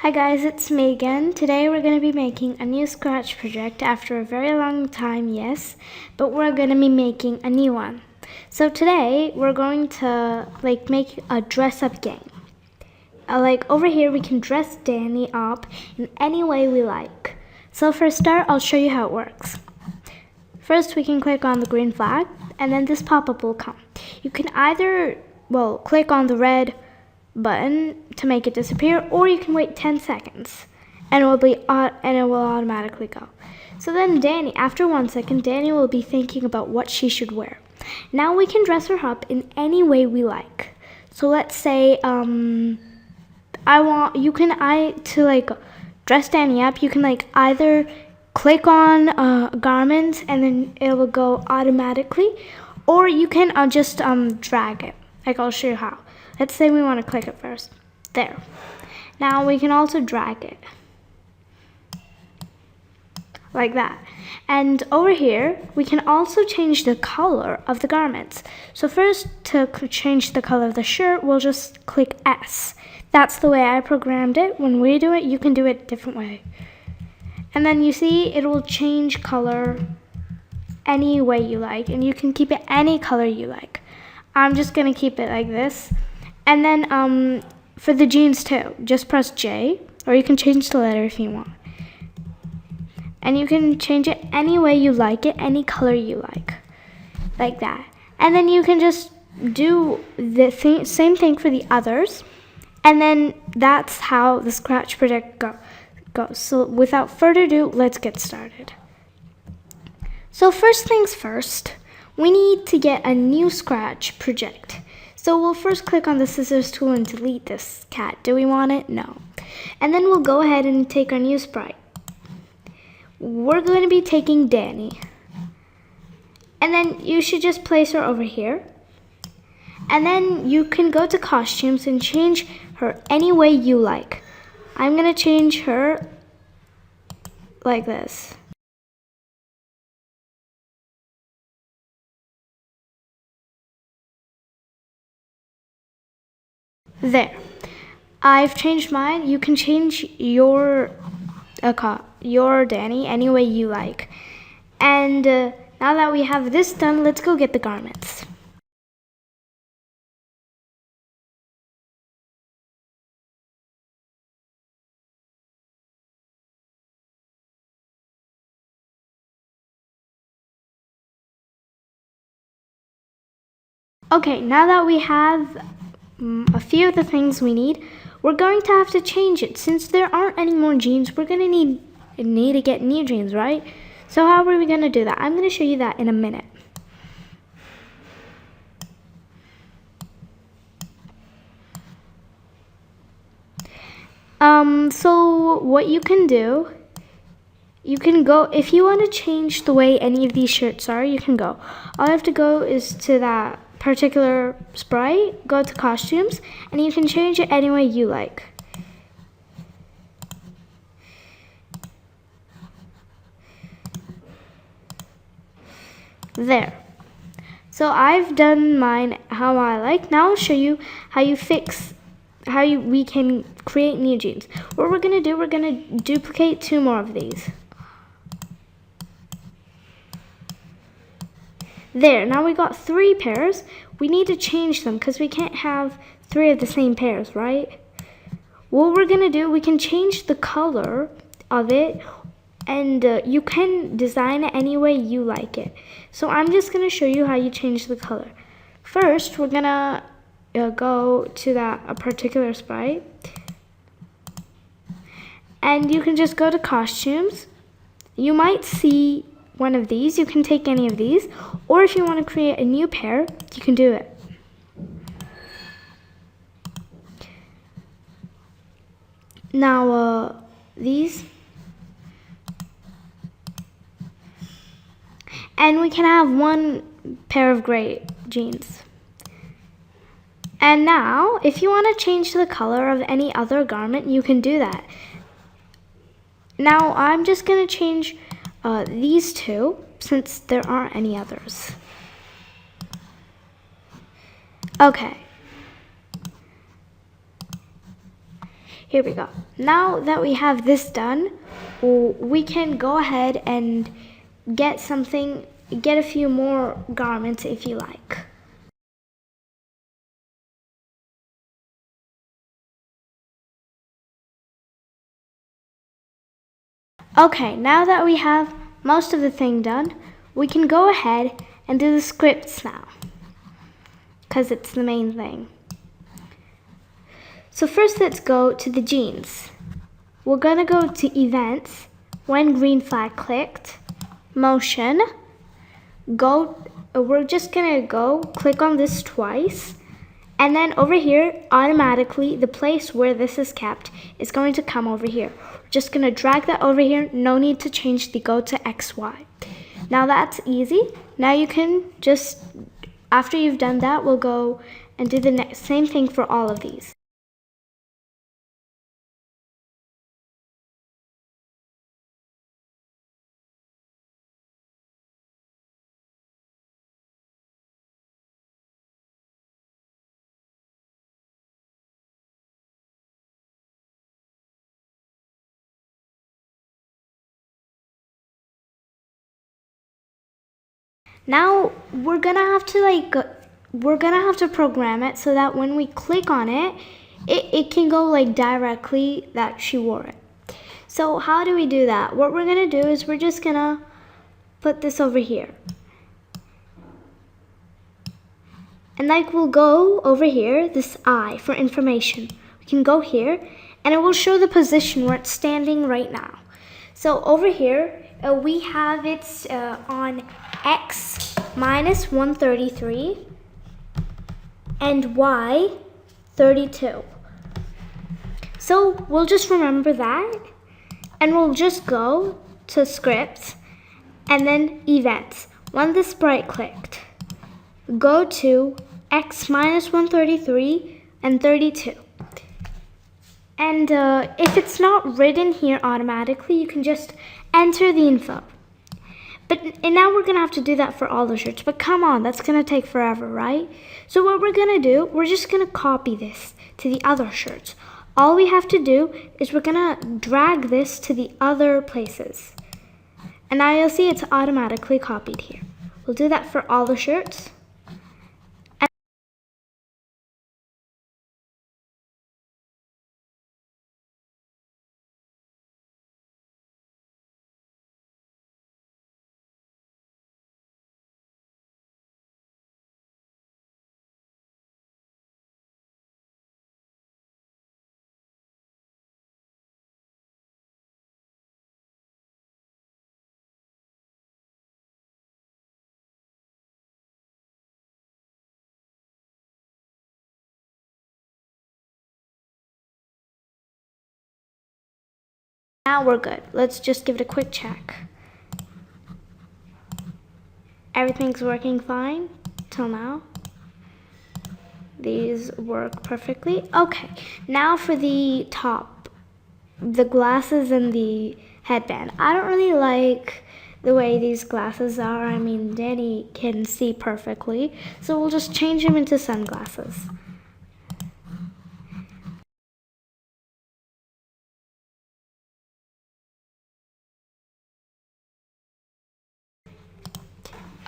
Hi guys, it's me again. Today we're going to be making a new scratch project after a very long time, yes, but we're going to be making a new one. So today we're going to make a dress up game. Over here we can dress Danny up in any way we like. So for a start, I'll show you how it works. First we can click on the green flag and then this pop-up will come. You can either, click on the red button to make it disappear, or you can wait 10 seconds and it will automatically go. So then after 1 second, Danny will be thinking about what she should wear. Now we can dress her up in any way we like. So let's say to dress Danny up, you can either click on garments and then it will go automatically, or you can just drag it. I'll show you how. Let's say we want to click it first. There. Now we can also drag it. Like that. And over here, we can also change the color of the garments. So first, to change the color of the shirt, we'll just click S. That's the way I programmed it. When we do it, you can do it a different way. And then you see it will change color any way you like, and you can keep it any color you like. I'm just going to keep it like this. And then for the jeans too, just press J, or you can change the letter if you want. And you can change it any way you like it, any color you like that. And then you can just do the same thing for the others. And then that's how the scratch project goes. So without further ado, let's get started. So first things first, we need to get a new scratch project. So we'll first click on the scissors tool and delete this cat. Do we want it? No. And then we'll go ahead and take our new sprite. We're going to be taking Danny. And then you should just place her over here. And then you can go to costumes and change her any way you like. I'm going to change her like this. There. I've changed mine. You can change your Danny any way you like. And now that we have this done, let's go get the garments. Okay, now that we have a few of the things we need, we're going to have to change it. Since there aren't any more jeans, we're going to need to get new jeans, right? So how are we going to do that? I'm going to show you that in a minute. So what you can do, you can go, if you want to change the way any of these shirts are, you can go. All you have to go is to that particular sprite, go to costumes, and you can change it any way you like. There. So I've done mine how I like. Now I'll show you how we can create new jeans. What we're gonna do, we're gonna duplicate 2 more of these. There, now we got 3 pairs. We need to change them because we can't have 3 of the same pairs, right? What we're gonna do, we can change the color of it, and you can design it any way you like it. So I'm just gonna show you how you change the color. First, we're gonna go to a particular sprite, and you can just go to costumes. You might see one of these. You can take any of these, or if you want to create a new pair, you can do it. Now these, and we can have 1 pair of gray jeans. And now if you want to change the color of any other garment, you can do that. Now I'm just going to change these 2 since there aren't any others. Okay. Here we go. Now that we have this done, we can go ahead and get a few more garments if you like. Okay, now that we have most of the thing done, we can go ahead and do the scripts now, because it's the main thing. So first let's go to the jeans. We're gonna go to events, when green flag clicked, motion, we're just gonna click on this twice, and then over here, automatically, the place where this is kept is going to come over here. We're just gonna drag that over here, no need to change the go to XY. Now that's easy. Now you can just, after you've done that, we'll go and do the same thing for all of these. Now we're gonna have to program it so that when we click on it, it can go like directly that she wore it. So how do we do that? What we're gonna do is we're just gonna put this over here. And like we'll go over here, this I for information. We can go here and it will show the position where it's standing right now. So over here, we have it on X minus 133 and Y 32. So we'll just remember that and we'll just go to scripts and then events. When this bright clicked, go to X minus 133 and 32. And if it's not written here automatically, you can just enter the info. And now we're gonna have to do that for all the shirts, but come on, that's gonna take forever, right? So what we're gonna do, we're just gonna copy this to the other shirts. All we have to do is we're gonna drag this to the other places. And now you'll see it's automatically copied here. We'll do that for all the shirts. Now we're good. Let's just give it a quick check. Everything's working fine till now. These work perfectly. Okay, now for the top, the glasses and the headband. I don't really like the way these glasses are. I mean, Danny can see perfectly, so we'll just change them into sunglasses.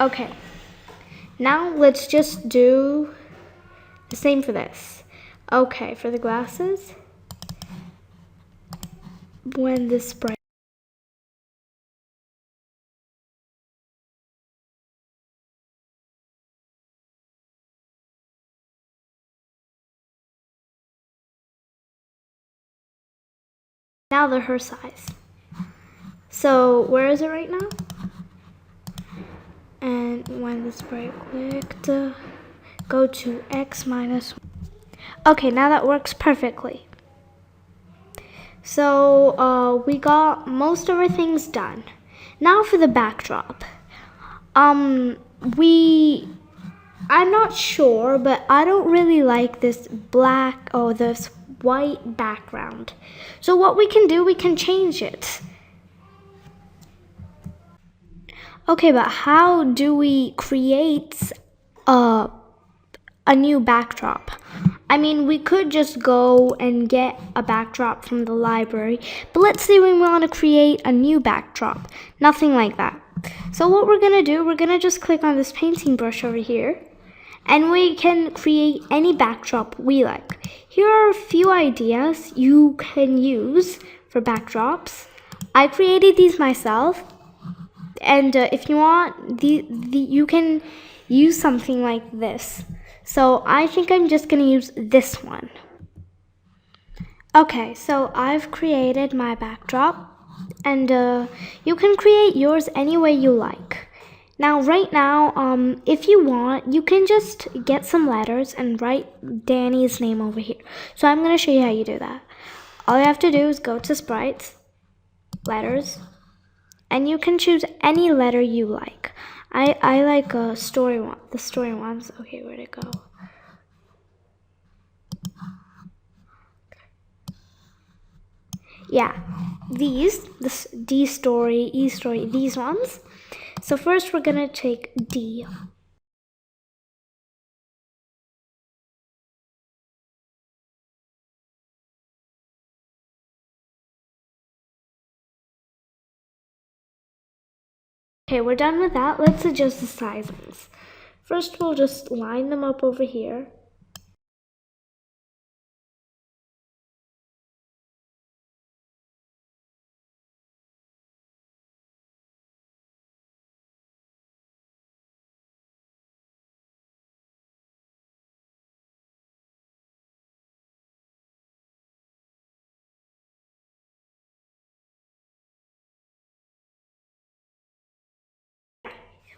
Okay, now let's just do the same for this. Okay, for the glasses, when this bright. Now they're her size. So where is it right now? And when this bright clicked, go to X minus. Okay, now that works perfectly. So we got most of our things done. Now for the backdrop. I'm not sure, but I don't really like this this white background. So what we can do, we can change it. Okay, but how do we create a new backdrop? I mean, we could just go and get a backdrop from the library, but let's say we want to create a new backdrop. Nothing like that. So what we're going to do, we're going to just click on this painting brush over here, and we can create any backdrop we like. Here are a few ideas you can use for backdrops. I created these myself, and if you want, you can use something like this. So I think I'm just going to use this one. Okay, so I've created my backdrop, and you can create yours any way you like. Now, right now, if you want, you can just get some letters and write Danny's name over here. So I'm going to show you how you do that. All you have to do is go to Sprites, Letters, and you can choose any letter you like. I like the story ones. Okay, where'd it go? Yeah, this D story, E story, these ones. So first we're gonna take D. Okay, we're done with that. Let's adjust the sizes. First, we'll just line them up over here.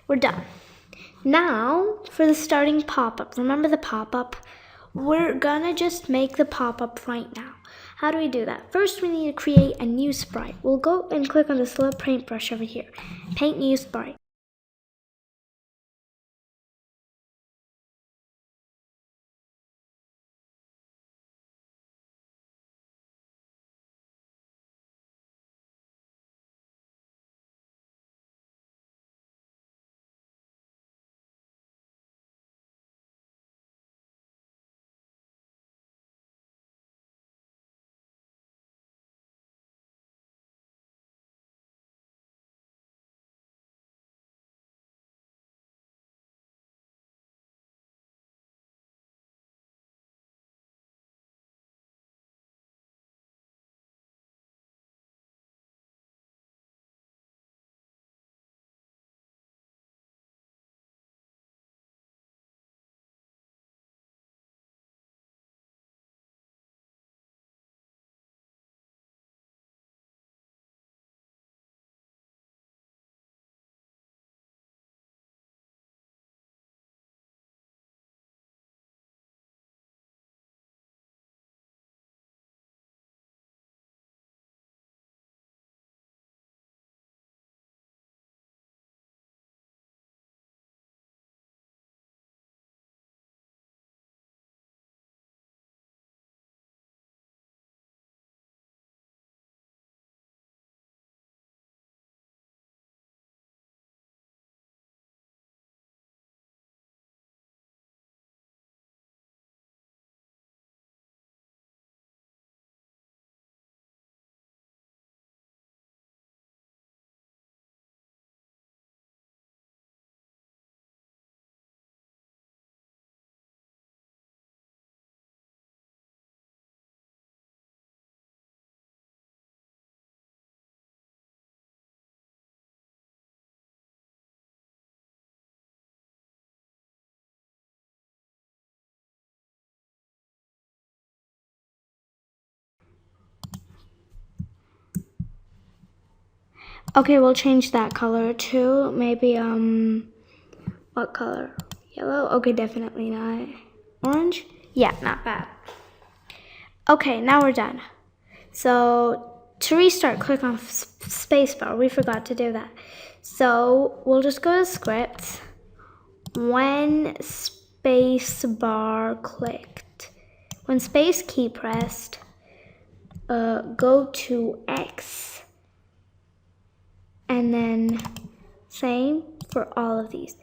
We're done. Now, for the starting pop-up, remember the pop-up? We're gonna just make the pop-up right now. How do we do that? First, we need to create a new sprite. We'll go and click on this little paintbrush over here. Paint new sprite. Okay, we'll change that color to maybe, what color? Yellow? Okay, definitely not. Orange? Yeah, not bad. Okay, now we're done. So to restart, click on spacebar. We forgot to do that. So we'll just go to script. When spacebar clicked, when space key pressed, go to X, and then same for all of these.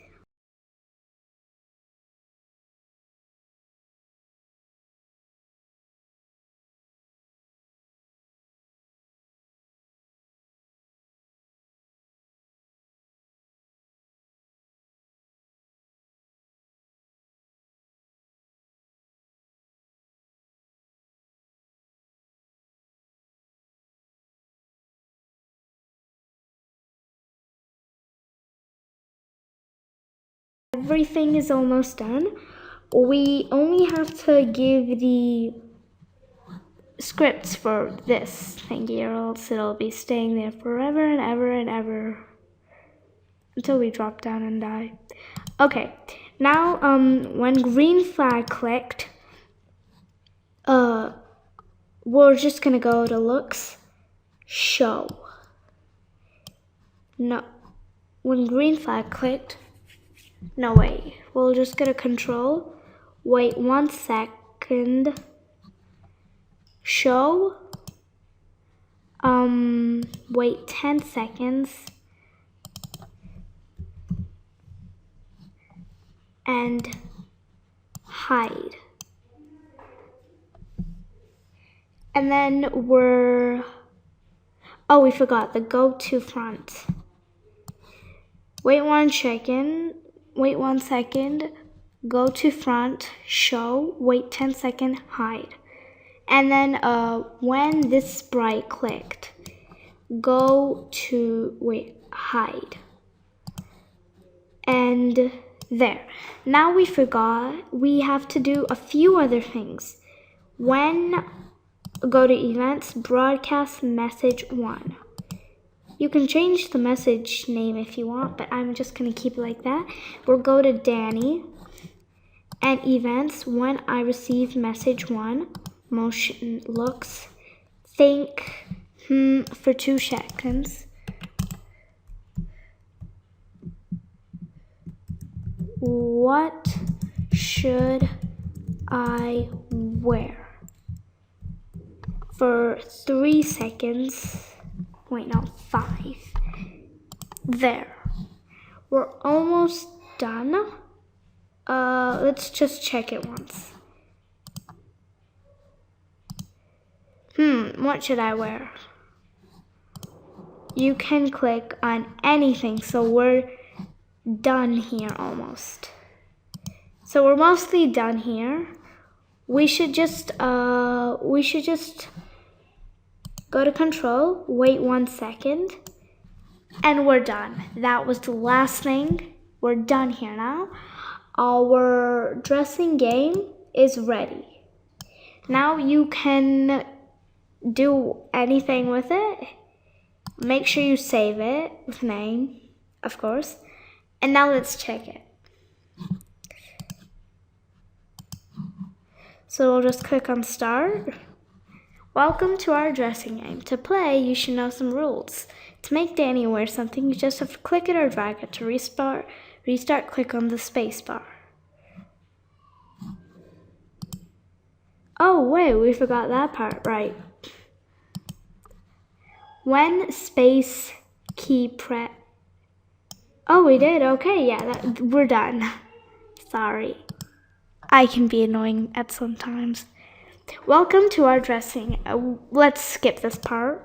Everything is almost done. We only have to give the scripts for this thingy, or else it'll be staying there forever and ever and ever until we drop down and die. Okay, now when green flag clicked, we're just gonna go to looks, show. No, when green flag clicked, no wait, we'll just go to control, wait 1 second, show, wait 10 seconds, and hide. And then we forgot the go to front. Wait 1 second, go to front, show, wait 10 seconds, hide. And then when this sprite clicked, go to, hide. And there. Now we forgot, we have to do a few other things. Go to events, broadcast message 1. You can change the message name if you want, but I'm just gonna keep it like that. We'll go to Danny and events, when I receive message 1, motion looks, think for 2 seconds. What should I wear? For 3 seconds. Wait, no, 5. There. We're almost done. Let's just check it once. What should I wear? You can click on anything, so we're done here almost. So we're mostly done here. We should just go to control, wait 1 second, and we're done. That was the last thing. We're done here now. Our dressing game is ready. Now you can do anything with it. Make sure you save it with name, of course. And now let's check it. So we'll just click on start. Welcome to our dressing game. To play, you should know some rules. To make Danny wear something, you just have to click it or drag it. To restart, click on the space bar. Oh wait, we forgot that part, right. When space key press. Oh, we did, okay, yeah, we're done. Sorry. I can be annoying at sometimes. Welcome to our dressing. Let's skip this part.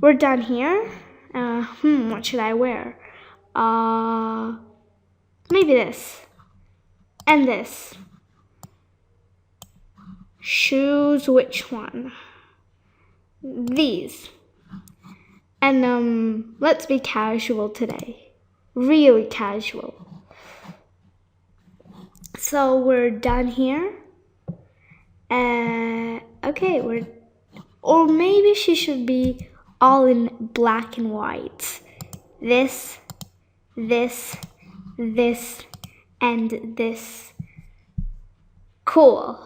We're done here. What should I wear? Maybe this. And this. Shoes, which one? These. And let's be casual today. Really casual. So we're done here. Okay, or maybe she should be all in black and white. This, and this. Cool.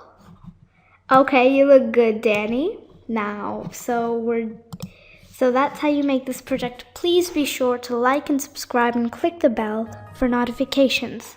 Okay, you look good, Danny. Now, so that's how you make this project. Please be sure to like and subscribe and click the bell for notifications.